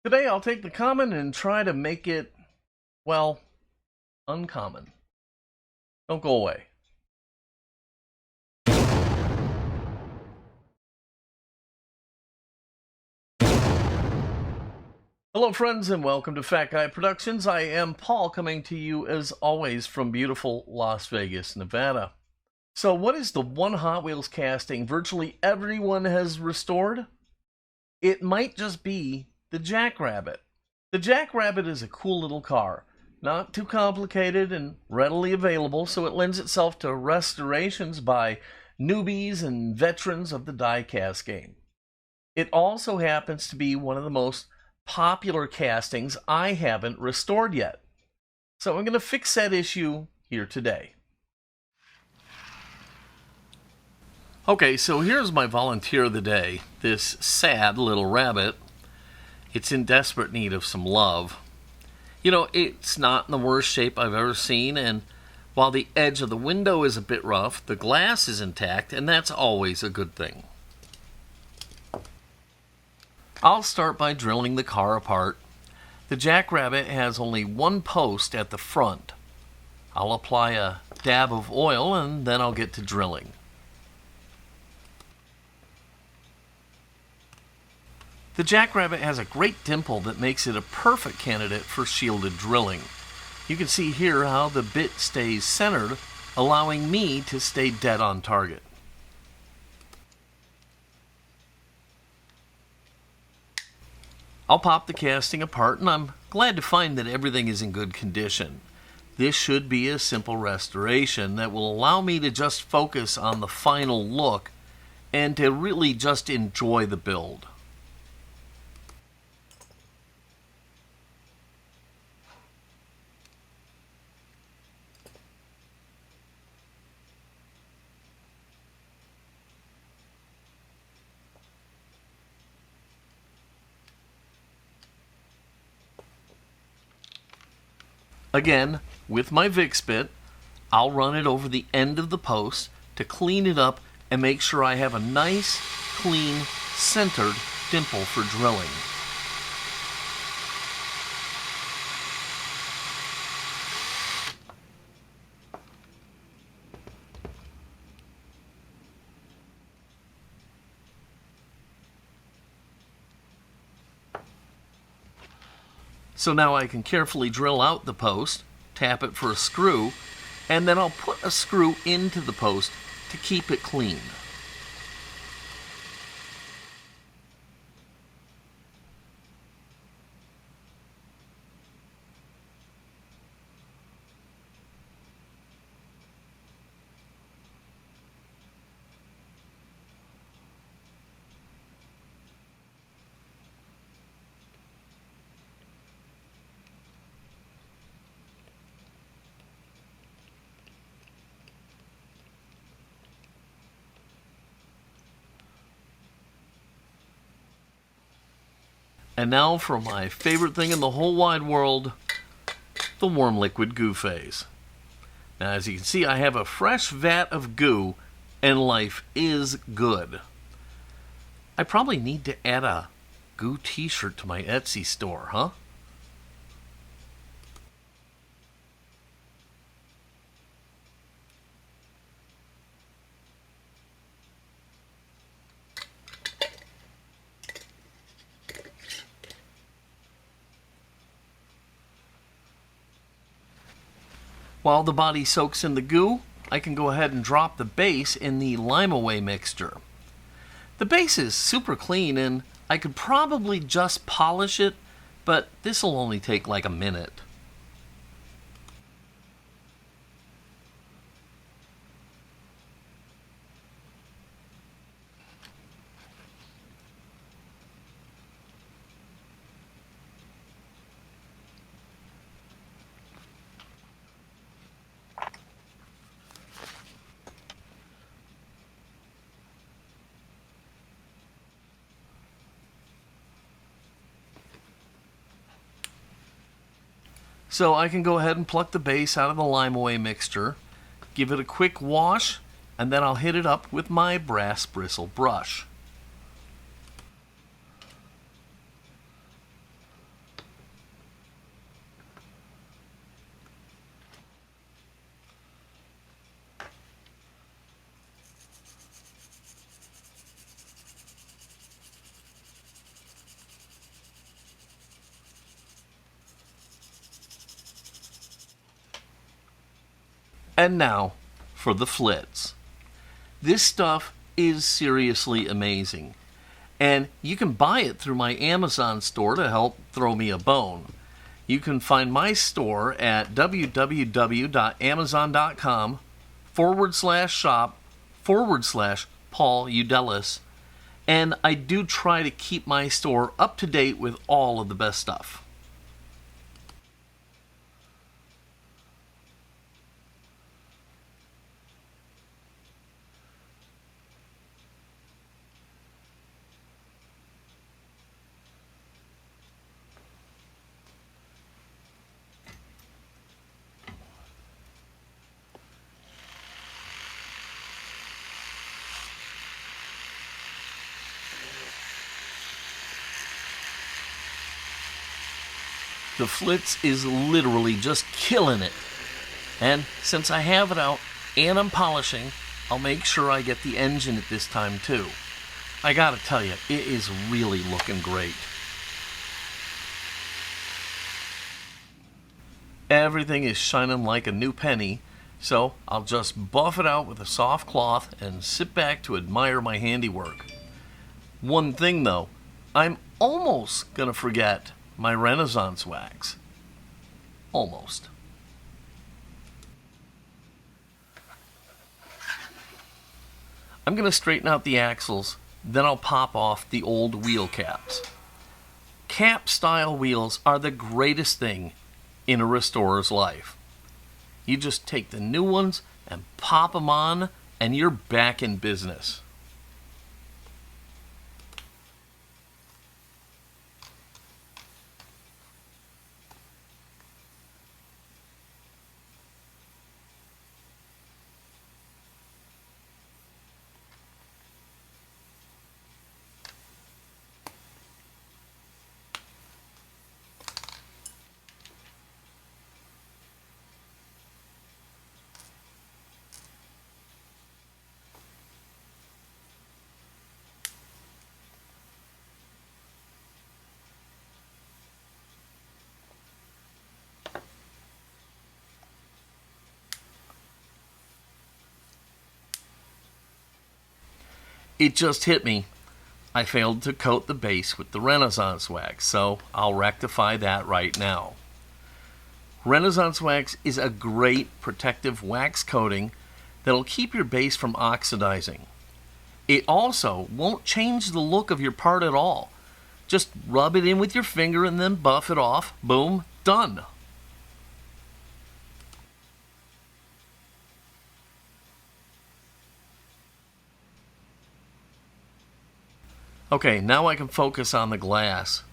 Today I'll take the common and try to make it, well, uncommon. Don't go away. Hello friends and welcome to Fat Guy Productions. I am Paul, coming to you as always from beautiful Las Vegas, Nevada. So what is the one Hot Wheels casting virtually everyone has restored? It might just be the Jackrabbit. The Jackrabbit is a cool little car, not too complicated and readily available, so it lends itself to restorations by newbies and veterans of the Diecast game. It also happens to be one of the most popular castings I haven't restored yet. So I'm going to fix that issue here today. Okay, so here's my volunteer of the day, this sad little rabbit. It's in desperate need of some love. You know, it's not in the worst shape I've ever seen, and while the edge of the window is a bit rough, the glass is intact, and that's always a good thing. I'll start by drilling the car apart. The Jackrabbit has only one post at the front. I'll apply a dab of oil and then I'll get to drilling. The Jackrabbit has a great dimple that makes it a perfect candidate for shielded drilling. You can see here how the bit stays centered, allowing me to stay dead on target. I'll pop the casting apart, and I'm glad to find that everything is in good condition. This should be a simple restoration that will allow me to just focus on the final look and to really just enjoy the build. Again, with my Vix Bit, I'll run it over the end of the post to clean it up and make sure I have a nice, clean, centered dimple for drilling. So now I can carefully drill out the post, tap it for a screw, and then I'll put a screw into the post to keep it clean. And now for my favorite thing in the whole wide world, the warm liquid goo phase. Now as you can see, I have a fresh vat of goo and life is good. I probably need to add a goo t-shirt to my Etsy store, huh? While the body soaks in the goo, I can go ahead and drop the base in the lime away mixture. The base is super clean and I could probably just polish it, but this will only take like a minute. So I can go ahead and pluck the base out of the lime away mixture, give it a quick wash, and then I'll hit it up with my brass bristle brush. And now for the flits. This stuff is seriously amazing, and you can buy it through my Amazon store to help throw me a bone. You can find my store at www.amazon.com/shop/Paul Udelis, and I do try to keep my store up to date with all of the best stuff. The Flitz is literally just killing it. And since I have it out and I'm polishing, I'll make sure I get the engine at this time too. I gotta tell you, it is really looking great. Everything is shining like a new penny, so I'll just buff it out with a soft cloth and sit back to admire my handiwork. One thing though, I'm almost gonna forget my Renaissance wax. Almost. I'm going to straighten out the axles, then I'll pop off the old wheel caps. Cap style wheels are the greatest thing in a restorer's life. You just take the new ones and pop them on and you're back in business. It just hit me. I failed to coat the base with the Renaissance wax, so I'll rectify that right now. Renaissance wax is a great protective wax coating that'll keep your base from oxidizing. It also won't change the look of your part at all. Just rub it in with your finger and then buff it off. Boom, done. Okay, now I can focus on the glass.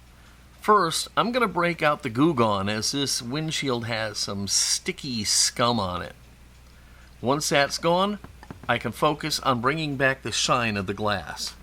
First, I'm going to break out the Goo Gone as this windshield has some sticky scum on it. Once that's gone, I can focus on bringing back the shine of the glass.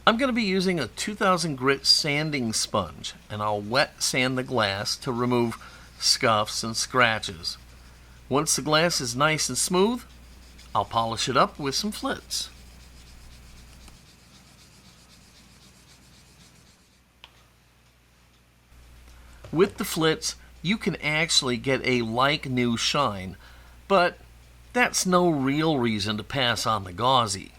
I'm going to be using a 2000 grit sanding sponge, and I'll wet sand the glass to remove scuffs and scratches. Once the glass is nice and smooth, I'll polish it up with some flits. With the flits, you can actually get a like-new shine, but that's no real reason to pass on the gauzy.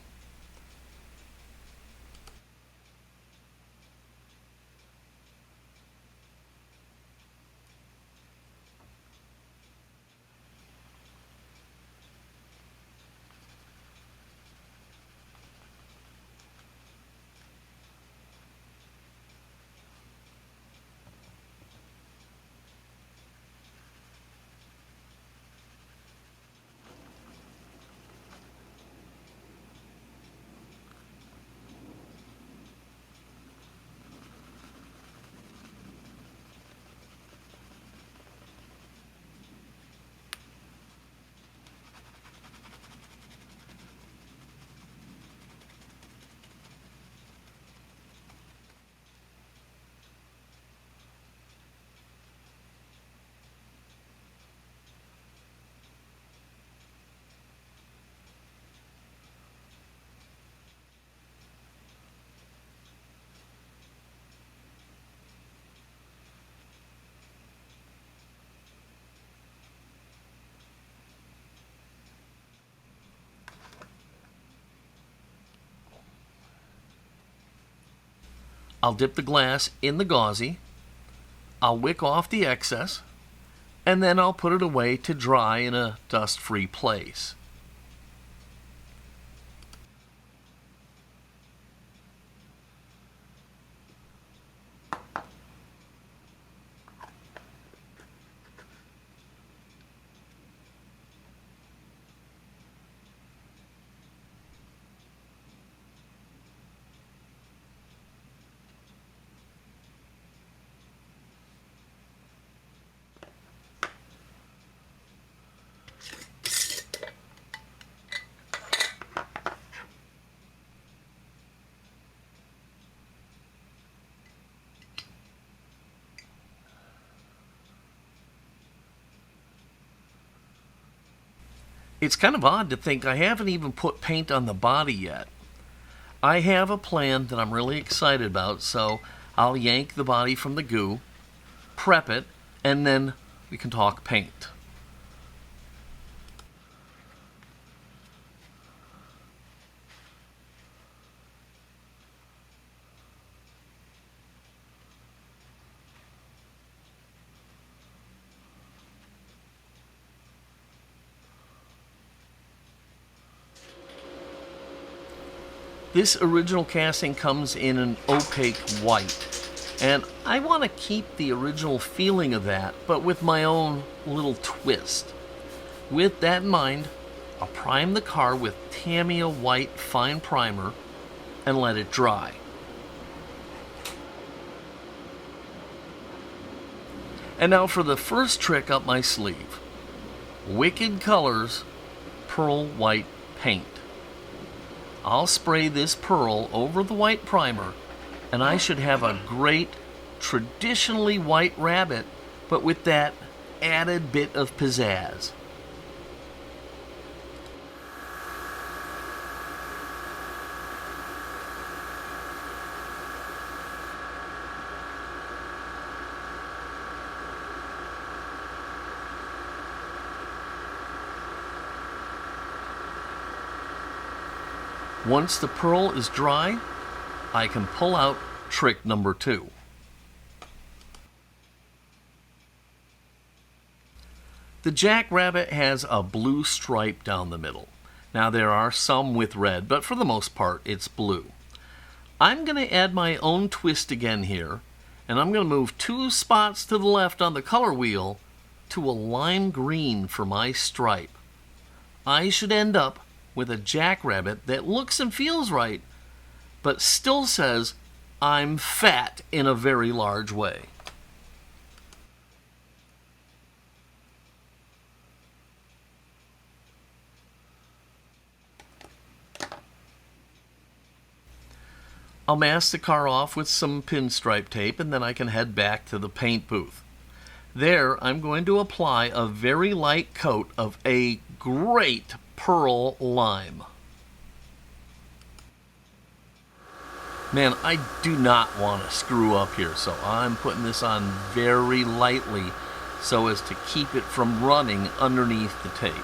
I'll dip the glass in the gauzy, I'll wick off the excess, and then I'll put it away to dry in a dust-free place. It's kind of odd to think I haven't even put paint on the body yet. I have a plan that I'm really excited about, so I'll yank the body from the goo, prep it, and then we can talk paint. This original casting comes in an opaque white, and I want to keep the original feeling of that, but with my own little twist. With that in mind, I'll prime the car with Tamiya white fine primer and let it dry. And now for the first trick up my sleeve. Wicked Colors Pearl White Paint. I'll spray this pearl over the white primer, and I should have a great, traditionally white rabbit, but with that added bit of pizzazz. Once the pearl is dry, I can pull out trick number 2. The Jackrabbit has a blue stripe down the middle. Now there are some with red, but for the most part it's blue. I'm going to add my own twist again here, and I'm going to move 2 spots to the left on the color wheel to a lime green for my stripe. I should end up with a Jackrabbit that looks and feels right, but still says, I'm fat in a very large way. I'll mask the car off with some pinstripe tape, and then I can head back to the paint booth. There, I'm going to apply a very light coat of a great pearl lime. Man, I do not want to screw up here, so I'm putting this on very lightly so as to keep it from running underneath the tape.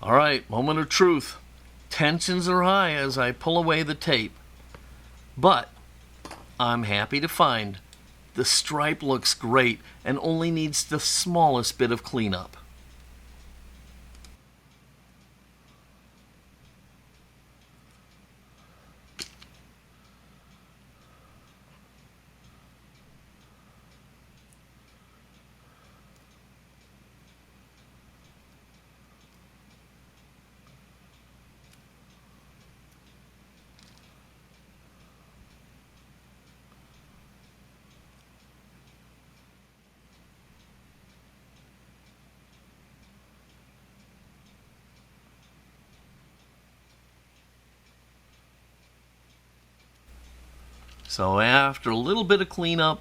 All right, moment of truth. Tensions are high as I pull away the tape. But I'm happy to find the stripe looks great and only needs the smallest bit of cleanup. So after a little bit of cleanup,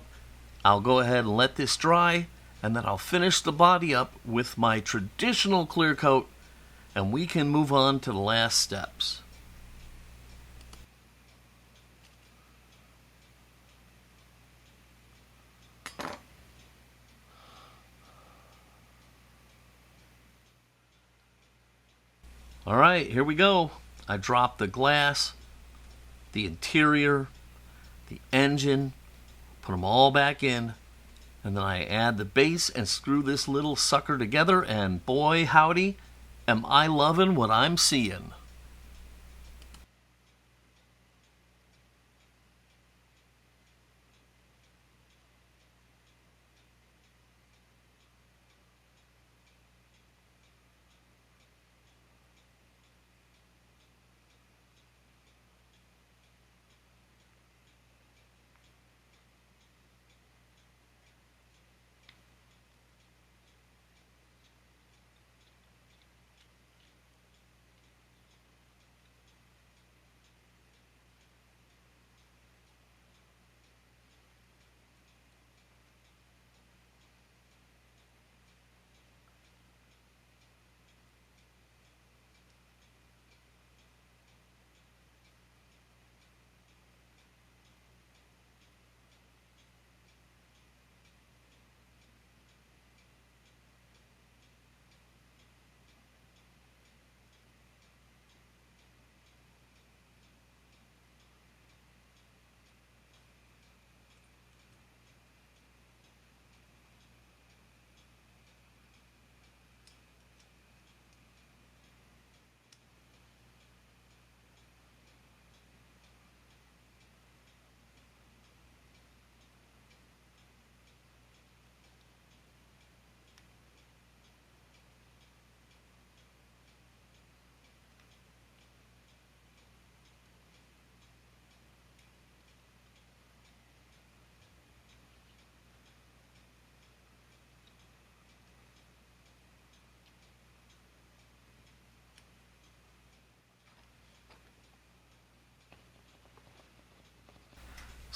I'll go ahead and let this dry, and then I'll finish the body up with my traditional clear coat, and we can move on to the last steps. All right, here we go. I dropped the glass, the interior, the engine, put them all back in, and then I add the base and screw this little sucker together, and boy howdy, am I loving what I'm seeing.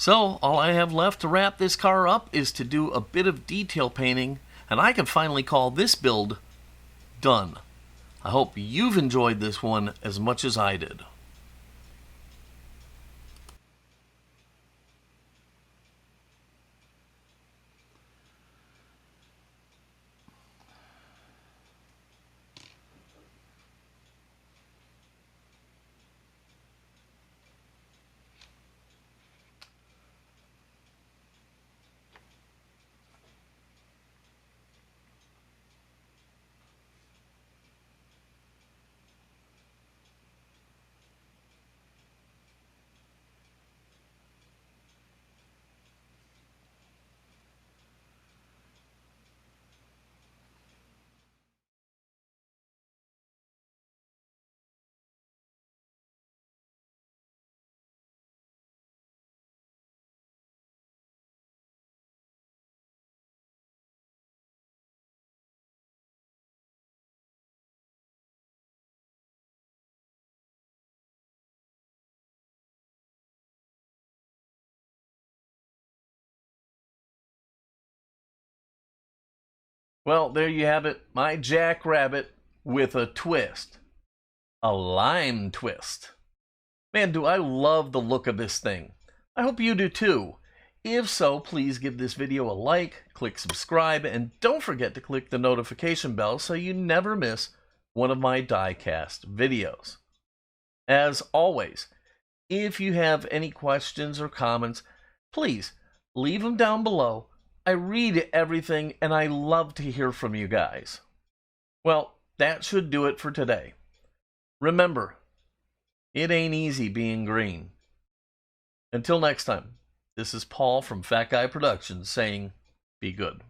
So, all I have left to wrap this car up is to do a bit of detail painting, and I can finally call this build done. I hope you've enjoyed this one as much as I did. Well, there you have it, my Jackrabbit with a twist. A lime twist. Man, do I love the look of this thing. I hope you do too. If so, please give this video a like, click subscribe, and don't forget to click the notification bell so you never miss one of my Diecast videos. As always, if you have any questions or comments, please leave them down below. I read everything and I love to hear from you guys. Well, that should do it for today. Remember, it ain't easy being green. Until next time, this is Paul from Fat Guy Productions saying, be good.